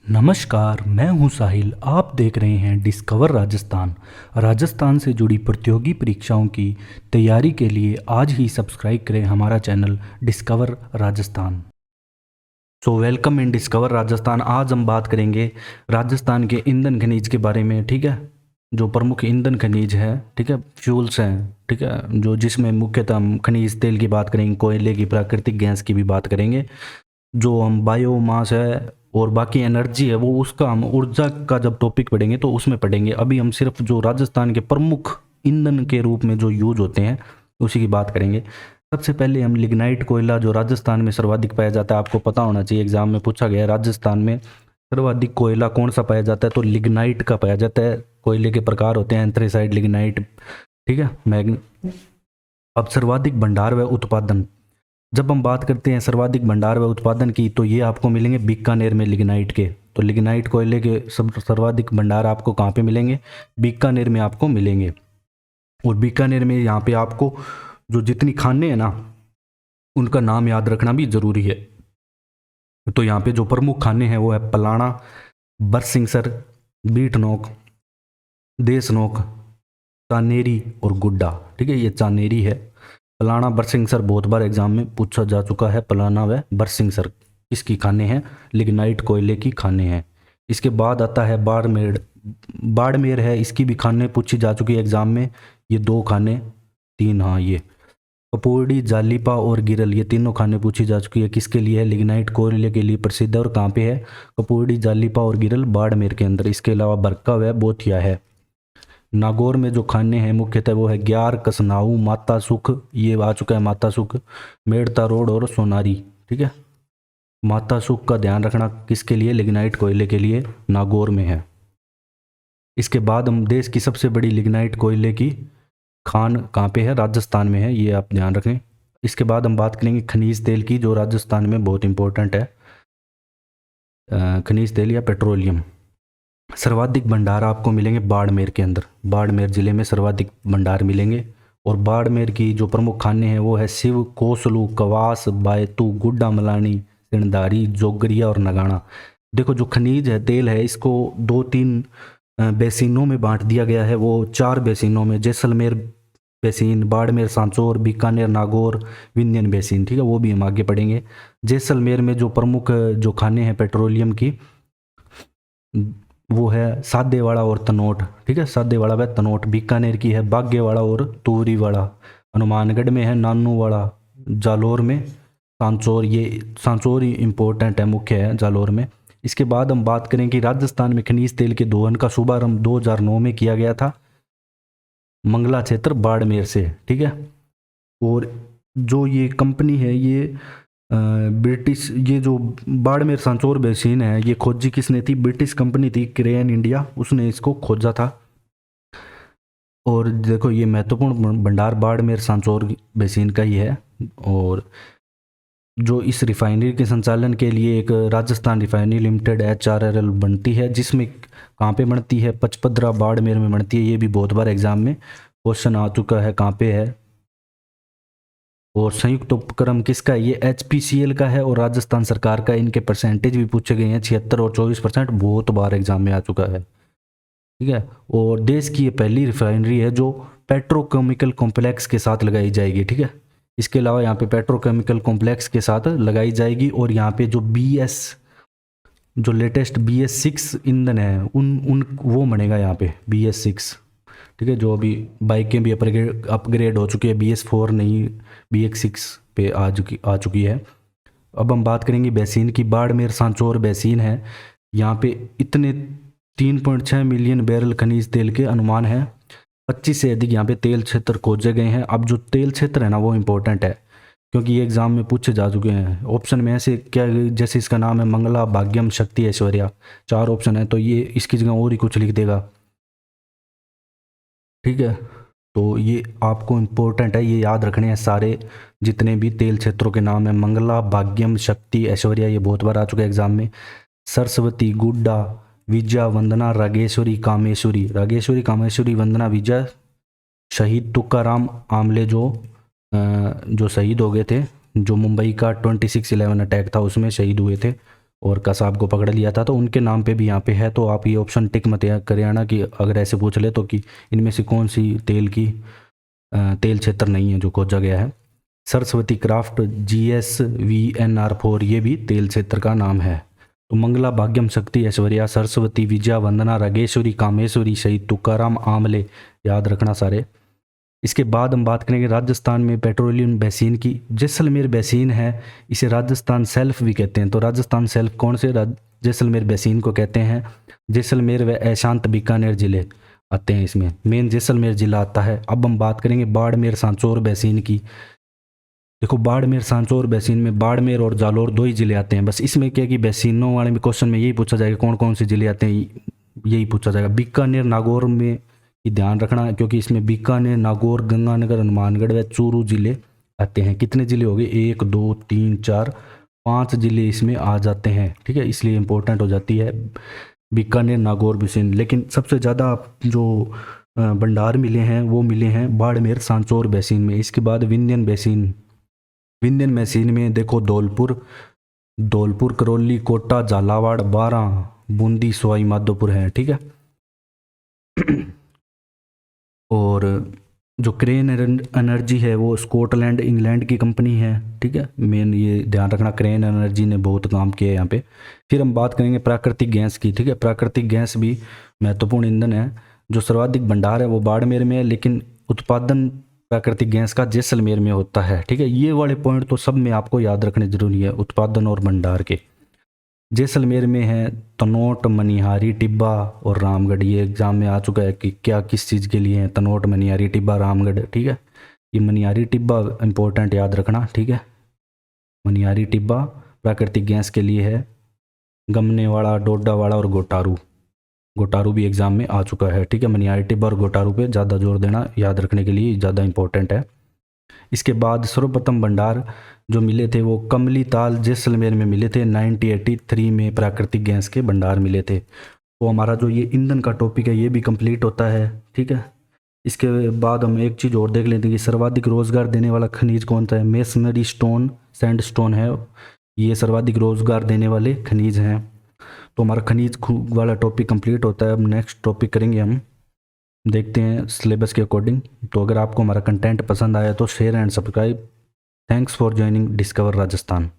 नमस्कार, मैं हूं साहिल। आप देख रहे हैं डिस्कवर राजस्थान। राजस्थान से जुड़ी प्रतियोगी परीक्षाओं की तैयारी के लिए आज ही सब्सक्राइब करें हमारा channel discover Rajasthan. So welcome in discover Rajasthan. आज हम बात करेंगे राजस्थान के ईंधन खनिज के बारे में। ठीक है, जो प्रमुख ईंधन खनिज है, ठीक है, फ्यूल्स हैं, ठीक है, जो जिसमें मुख्यतः हम खनिज तेल की बात करेंगे, कोयले की, प्राकृतिक गैस की भी बात करेंगे। जो हम बायोमास है और बाकी एनर्जी है, वो उसका हम ऊर्जा का जब टॉपिक पढ़ेंगे तो उसमें पढ़ेंगे। अभी हम सिर्फ जो राजस्थान के प्रमुख ईंधन के रूप में जो यूज होते हैं उसी की बात करेंगे। सबसे पहले हम लिग्नाइट कोयला, जो राजस्थान में सर्वाधिक पाया जाता है, आपको पता होना चाहिए, एग्जाम में पूछा गया है राजस्थान में सर्वाधिक कोयला कौन सा पाया जाता है, तो लिग्नाइट का पाया जाता है। कोयले के प्रकार होते हैं एंथ्रेसाइट, लिग्नाइट, ठीक है, मैग्न। अब सर्वाधिक भंडार व उत्पादन, जब हम बात करते हैं सर्वाधिक भंडार व उत्पादन की, तो ये आपको मिलेंगे बीकानेर में लिग्नाइट के। तो लिग्नाइट कोयले के सर्वाधिक भंडार आपको कहाँ पे मिलेंगे? बीकानेर में आपको मिलेंगे। और बीकानेर में यहाँ पे आपको जो जितनी खाने हैं ना, उनका नाम याद रखना भी जरूरी है। तो यहाँ पे जो प्रमुख खाने हैं वो है पलाना, बरसिंगसर, बीटनोक, देसनोक, चानेरी और गुड्डा। ठीक है, ये चानेरी है। पलाना, बरसिंगसर बहुत बार एग्जाम में पूछा जा चुका है। पलाना व बरसिंगसर इसकी खाने हैं, लिग्नाइट कोयले की खाने हैं। इसके बाद आता है बाड़मेर। बाड़मेर है, इसकी भी खाने पूछी जा चुकी है एग्जाम में। ये दो खाने, तीन, हाँ, ये कपोड़ी, जालीपा और गिरल, ये तीनों खाने पूछी जा चुकी है। किसके लिए है? लिग्नाइट कोयले के लिए प्रसिद्ध है। और कहाँ पे है? कपोड़ी, जालीपा और गिरल बाड़मेर के अंदर। इसके अलावा बरका व बोथिया है। नागौर में जो खाने हैं मुख्यतः वो है ग्यार, कसनाऊ, माता सुख, ये आ चुका है माता सुख, मेड़ता रोड और सोनारी। ठीक है, माता सुख का ध्यान रखना, किसके लिए? लिग्नाइट कोयले के लिए, नागौर में है। इसके बाद हम देश की सबसे बड़ी लिग्नाइट कोयले की खान कहाँ पे है? राजस्थान में है, ये आप ध्यान रखें। इसके बाद हम बात करेंगे खनिज तेल की, जो राजस्थान में बहुत इंपॉर्टेंट है। खनिज तेल या पेट्रोलियम। सर्वाधिक भंडार आपको मिलेंगे बाड़मेर के अंदर। बाड़मेर जिले में सर्वाधिक भंडार मिलेंगे। और बाड़मेर की जो प्रमुख खाने हैं वो है शिव, कोसलू, कवास, बायतू, गुड्डा मलानी, सिणधारी, जोगरिया और नगाना। देखो, जो खनिज है, तेल है, इसको दो तीन बेसिनों में बांट दिया गया है। वो चार बेसिनों में, जैसलमेर बेसिन, बाड़मेर, सांचौर, बीकानेर, नागौर, विंध्यन बेसिन। ठीक है, वो भी हम आगे पढ़ेंगे। जैसलमेर में जो प्रमुख जो खाने हैं पेट्रोलियम की, वो है सादेवाड़ा और तनोट। ठीक है, सादेवाड़ा व तनोट। बीकानेर की है बागेवाड़ा और तुवरीवाड़ा। हनुमानगढ़ में है नानूवाड़ा। जालोर में सांचौर, ये सांचौर ही इम्पोर्टेंट है, मुख्य है जालोर में। इसके बाद हम बात करें कि राजस्थान में खनिज तेल के दोहन का शुभारंभ 2009 में किया गया था, मंगला क्षेत्र बाड़मेर से। ठीक है, और जो ये कंपनी है, ये ब्रिटिश, ये जो बाड़मेर सांचौर बेसिन है, ये खोजी किसने थी? ब्रिटिश कंपनी थी, क्रेन इंडिया, उसने इसको खोजा था। और देखो, ये महत्वपूर्ण भंडार बाड़मेर सांचौर बेसिन का ही है। और जो इस रिफाइनरी के संचालन के लिए एक राजस्थान रिफाइनरी लिमिटेड HRRL बनती है, जिसमें कहाँ पे बनती है? पचपदरा, बाड़मेर में बनती है। ये भी बहुत बार एग्जाम में क्वेश्चन आ चुका है, कहाँ पे है। और संयुक्त उपक्रम किसका है? ये HPCL का है और राजस्थान सरकार का। इनके परसेंटेज भी पूछे गए हैं, 76 और 24%, बहुत बार एग्जाम में आ चुका है। ठीक है, और देश की ये पहली रिफाइनरी है जो पेट्रोकेमिकल कॉम्प्लेक्स के साथ लगाई जाएगी। ठीक है, इसके अलावा यहाँ पे पेट्रोकेमिकल कॉम्प्लेक्स के साथ लगाई जाएगी। और यहाँ पे जो जो लेटेस्ट BS6 ईंधन है, उन वो बनेगा यहाँ पे, BS6। ठीक है, जो अभी बाइकें भी अपग्रेड हो चुकी है, BS4 नहीं, BX6 पे आ चुकी है। अब हम बात करेंगे बेसिन की। बाड़मेर सांचौर बेसिन है, यहाँ पे इतने 3.6 मिलियन बैरल खनिज तेल के अनुमान है। 25 से अधिक यहाँ पे तेल क्षेत्र खोजे गए हैं। अब जो तेल क्षेत्र है ना, वो इम्पोर्टेंट है, क्योंकि ये एग्जाम में पूछे जा चुके हैं। ऑप्शन में ऐसे क्या, जैसे इसका नाम है मंगला, भाग्यम, शक्ति, ऐश्वर्या, 4 ऑप्शन है, तो ये इसकी जगह और ही कुछ लिख देगा। ठीक है, तो ये आपको इम्पोर्टेंट है, ये याद रखने हैं सारे जितने भी तेल क्षेत्रों के नाम है। मंगला, भाग्यम, शक्ति, ऐश्वर्या, ये बहुत बार आ चुके हैं एग्जाम में। सरस्वती, गुड्डा, विजया, वंदना, रागेश्वरी, कामेश्वरी। रागेश्वरी, कामेश्वरी, वंदना, विजय। शहीद तुकाराम आमले, जो शहीद हो गए थे, जो मुंबई का 26/11 अटैक था उसमें शहीद हुए थे। और कसाब को पकड़ लिया था, तो उनके नाम पे भी यहाँ पे है। तो आप ये ऑप्शन टिक मत करिए ना कि अगर ऐसे पूछ ले तो कि इनमें से कौन सी तेल क्षेत्र नहीं है जो खोजा गया है। सरस्वती क्राफ्ट GSVNR4 ये भी तेल क्षेत्र का नाम है। तो मंगला, भाग्यम, शक्ति, ऐश्वर्या, सरस्वती, विजया, वंदना, रागेश्वरी, कामेश्वरी, शहीद तुकाराम, आमले, याद रखना सारे। इसके बाद हम बात करेंगे राजस्थान में पेट्रोलियम बेसिन की। जैसलमेर बेसिन है, इसे राजस्थान सेल्फ भी कहते हैं। तो राजस्थान सेल्फ कौन से जैसलमेर बेसिन को कहते हैं? जैसलमेर व ऐशांत बीकानेर जिले आते हैं इसमें, मेन जैसलमेर जिला आता है। अब हम बात करेंगे बाड़मेर सांचौर बेसिन की। देखो बाड़मेर सांचौर बेसिन में बाड़मेर और जालोर दो ही जिले आते हैं बस। इसमें क्या कि बेसिनों वाले में क्वेश्चन में यही पूछा जाएगा कौन कौन से जिले आते हैं, यही पूछा जाएगा। बीकानेर नागौर में ये ध्यान रखना क्योंकि इसमें बीकानेर, नागौर, गंगानगर, हनुमानगढ़ व चूरू जिले आते हैं। कितने जिले हो गए? 1 2 3 4 5 जिले इसमें आ जाते हैं, ठीक है, इसलिए इंपॉर्टेंट हो जाती है बीकानेर, नागौर बेसिन। लेकिन सबसे ज़्यादा जो भंडार मिले हैं वो मिले हैं बाड़मेर सांचौर बेसिन में। इसके बाद विंध्यन बेसिन। विंध्यन बेसिन में देखो धौलपुर, करौली, कोटा, झालावाड़, बारां, बूंदी, सवाई माधोपुर है, ठीक है। और जो क्रेन एनर्जी है वो स्कॉटलैंड, इंग्लैंड की कंपनी है, ठीक है। मेन ये ध्यान रखना, क्रेन एनर्जी ने बहुत काम किया है यहाँ पे। फिर हम बात करेंगे प्राकृतिक गैस की, ठीक है। प्राकृतिक गैस भी महत्वपूर्ण ईंधन है। जो सर्वाधिक भंडार है वो बाड़मेर में है, लेकिन उत्पादन प्राकृतिक गैस का जैसलमेर में होता है, ठीक है। ये वाले पॉइंट तो सब में आपको याद रखने जरूरी है, उत्पादन और भंडार के। जैसलमेर में है तनोट, मनिहारी, टिब्बा और रामगढ़। ये एग्जाम में आ चुका है कि क्या किस चीज़ के लिए है तनोट, मनिहारी, टिब्बा, रामगढ़, ठीक है। ये मनिहारी टिब्बा इंपॉर्टेंट याद रखना, ठीक है। मनिहारी टिब्बा प्राकृतिक गैस के लिए है। गमनेवाड़ा, डोडावाड़ा और गोटारू भी एग्जाम में आ चुका है, ठीक है। मनिहारी टिब्बा और गोटारू पे ज़्यादा जोर देना, याद रखने के लिए ज़्यादा इंपॉर्टेंट है। इसके बाद सर्वप्रथम भंडार जो मिले थे वो कमली ताल जैसलमेर में मिले थे। 1983 में प्राकृतिक गैस के भंडार मिले थे। तो हमारा जो ये ईंधन का टॉपिक है ये भी कंप्लीट होता है, ठीक है। इसके बाद हम एक चीज़ और देख लेते हैं कि सर्वाधिक रोजगार देने वाला खनिज कौन सा है। मेसनरी स्टोन, सैंडस्टोन है, ये सर्वाधिक रोजगार देने वाले खनिज हैं। तो हमारा खनिज वाला टॉपिक कंप्लीट होता है। अब नेक्स्ट टॉपिक करेंगे हम, देखते हैं सिलेबस के अकॉर्डिंग। तो अगर आपको हमारा कंटेंट पसंद आया तो share and subscribe. Thanks for joining discover Rajasthan.